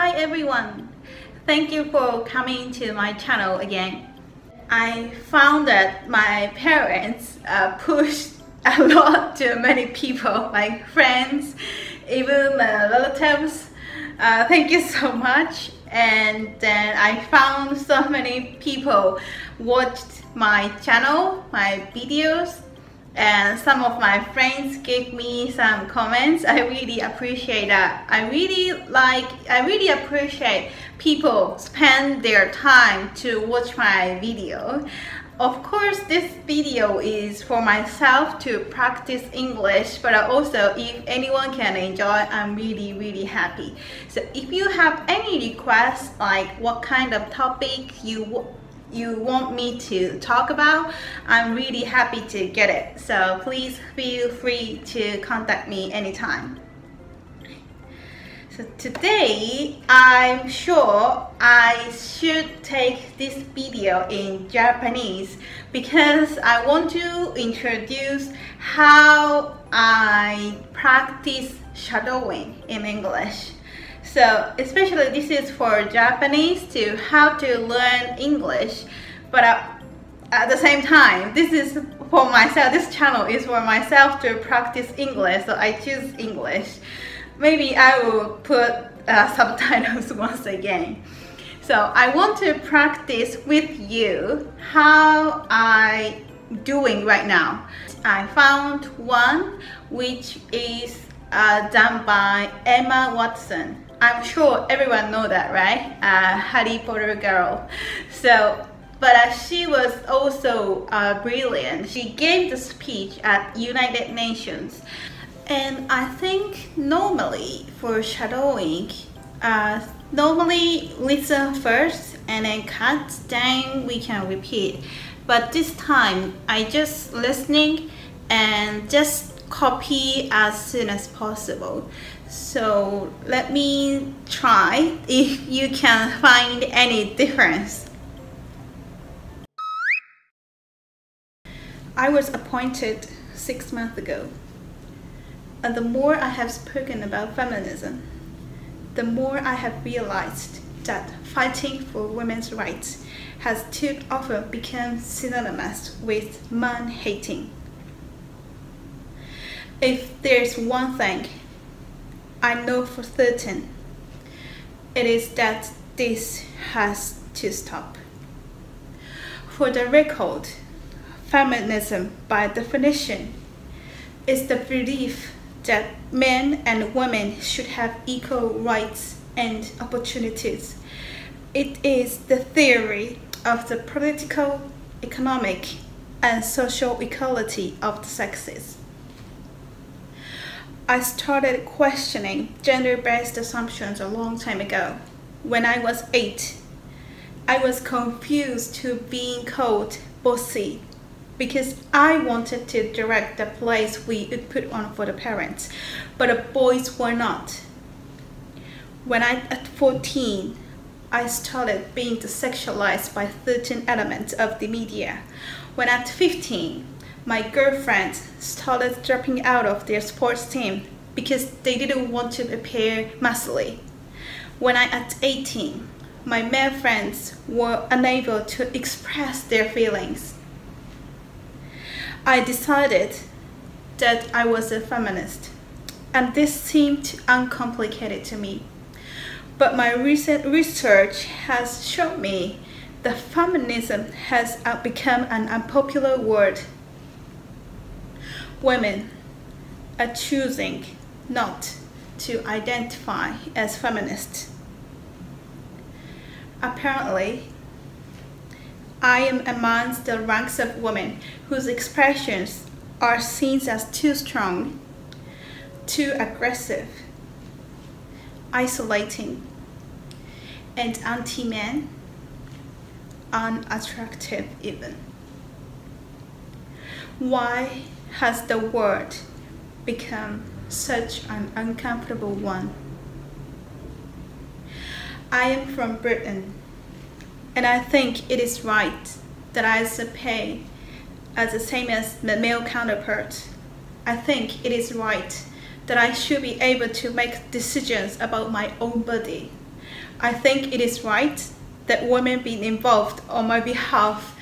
Hi everyone! Thank you for coming to my channel again. I found that my parents pushed a lot to many people, like friends, even relatives. Thank you so much. And then I found so many people watched my channel, my videos, and some of my friends gave me some comments. I really appreciate that. I really appreciate people spend their time to watch my video. Of course, this video is for myself to practice English, but also if anyone can enjoy, I'm really happy. So if you have any requests, like what kind of topic you want me to talk about, I'm really happy to get it. So please feel free to contact me anytime. So today, I'm sure I should take this video in Japanese because I want to introduce how I practice shadowing in English. So especially this is for Japanese to how to learn English, but at the same time, this is for myself. This channel is for myself to practice English, so I choose English. Maybe I will put subtitles once again. So I want to practice with you how I'm doing right now. I found one which is done by Emma Watson. I'm sure everyone know that, right? Harry Potter girl. So, but she was also brilliant. She gave the speech at United Nations. And I think normally for shadowing, normally listen first and then cut, then we can repeat. But this time, I just listening and just copy as soon as possible. So let me try if you can find any difference. I was appointed 6 months ago. And the more I have spoken about feminism, the more I have realized that fighting for women's rights has too often become synonymous with man-hating. If there's one thing I know for certain, it is that this has to stop. For the record, feminism by definition is the belief that men and women should have equal rights and opportunities. It is the theory of the political, economic, and social equality of the sexes. I started questioning gender-based assumptions a long time ago. When I was 8, I was confused to being called bossy because I wanted to direct the plays we would put on for the parents, but the boys were not. When at 14, I started being sexualized by certain elements of the media. When at 15, my girlfriends started dropping out of their sports team because they didn't want to appear muscly. When at 18, my male friends were unable to express their feelings. I decided that I was a feminist, and this seemed uncomplicated to me. But my recent research has shown me that feminism has become an unpopular word. Women are choosing not to identify as feminists. Apparently, I am amongst the ranks of women whose expressions are seen as too strong, too aggressive, isolating, and anti-man, unattractive even. Why has the word become such an uncomfortable one? I am from Britain, and I think it is right that I should pay as the same as the male counterpart. I think it is right that I should be able to make decisions about my own body. I think it is right that women be involved on my behalf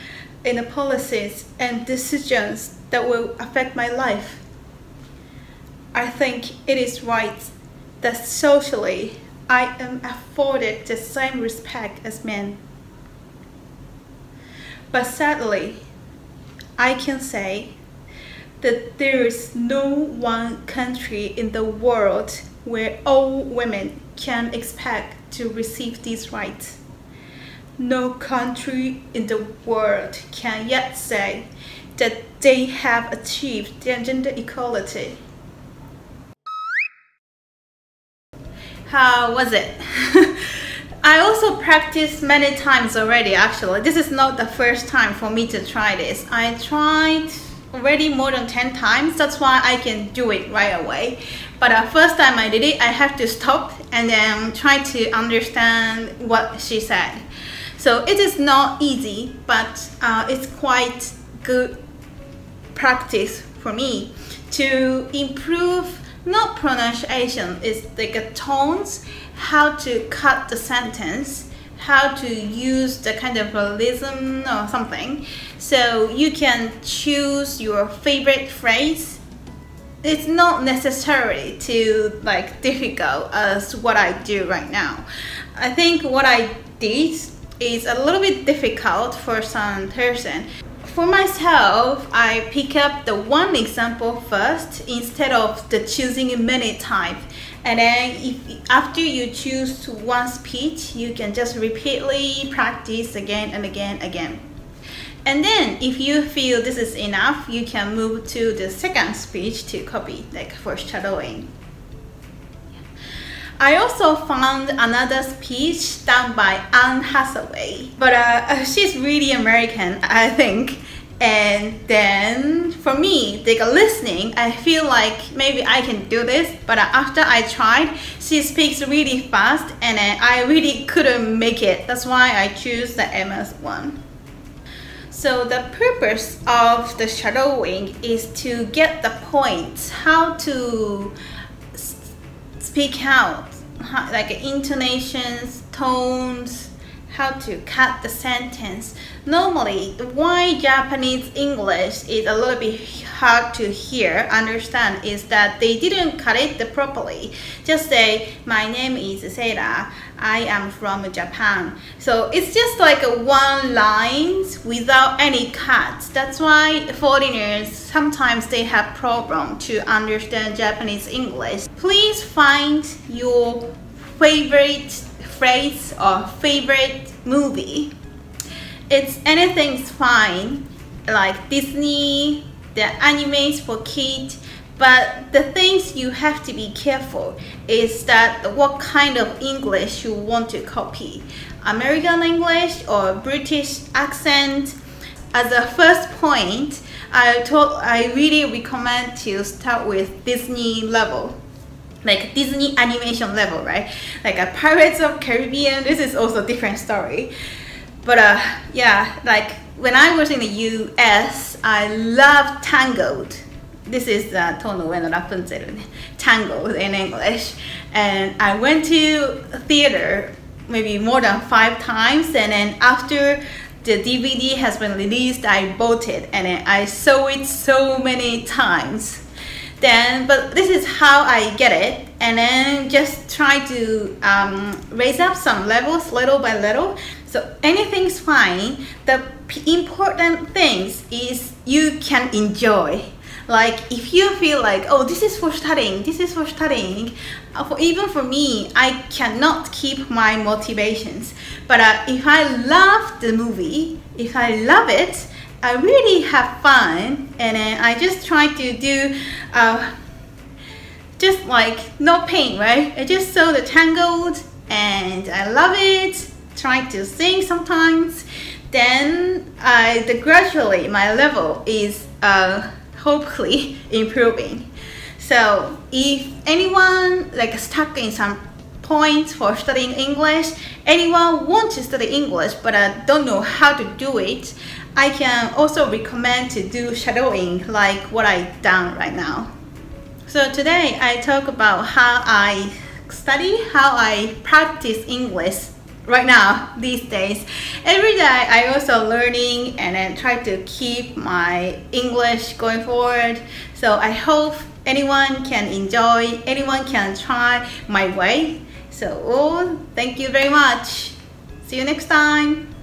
in the policies and decisions that will affect my life. I think it is right that socially I am afforded the same respect as men. But sadly, I can say that there is no one country in the world where all women can expect to receive these rights. No country in the world can yet say that they have achieved gender equality. How was it? I also practiced many times already actually. This is not the first time for me to try this. I tried already more than 10 times. That's why I can do it right away. But the first time I did it, I have to stop and then try to understand what she said. So it is not easy, but it's quite good practice for me to improve not pronunciation, it's like a tones, how to cut the sentence, how to use the kind of realism or something. So you can choose your favorite phrase. It's not necessarily too like difficult as what I do right now. I think what I did is a little bit difficult for some person. For myself, I pick up the one example first instead of the choosing many types. And then after you choose one speech, you can just repeatedly practice again and again. And then if you feel this is enough, you can move to the second speech to copy, like for shadowing. I also found another speech done by Anne Hathaway, but she's really American, I think. And then for me, like listening, I feel like maybe I can do this, but after I tried, she speaks really fast and I really couldn't make it. That's why I choose the Emma's one. So the purpose of the shadowing is to get the points, how to speak out, like intonations, tones, how to cut the sentence. Normally, why Japanese English is a little bit hard to hear, understand, is that they didn't cut it properly. Just say, my name is Seira, I am from Japan. So it's just like one line without any cuts. That's why foreigners, sometimes they have problem to understand Japanese English. Please find your favorite phrase or favorite movie. It's anything's fine, like Disney, the animes for kids, but the things you have to be careful is that what kind of English you want to copy. American English or British accent. As a first point, I really recommend to start with Disney level. Like Disney animation level, right? Like a Pirates of Caribbean, this is also a different story. But yeah, like when I was in the US, I loved Tangled. This is Tono Ueno Rapunzel, Tangled in English. And I went to theater maybe more than 5 times, and then after the DVD has been released, I bought it and then I saw it so many times. But this is how I get it, and then just try to raise up some levels little by little. So anything's fine. The important things is you can enjoy. Like if you feel like, oh, this is for studying, even for me, I cannot keep my motivations. But if I love the movie, if I love it, I really have fun, and I just try to do just like no pain, right? I just saw the Tangled and I love it, try to sing sometimes. Then gradually my level is hopefully improving. So if anyone like stuck in some points for studying English, anyone wants to study English but don't know how to do it, I can also recommend to do shadowing like what I've done right now. So today I talk about how I study how I practice English right now these days. Every day I also learning and then try to keep my English going forward. So I hope anyone can enjoy, anyone can try my way. So thank you very much. See you next time.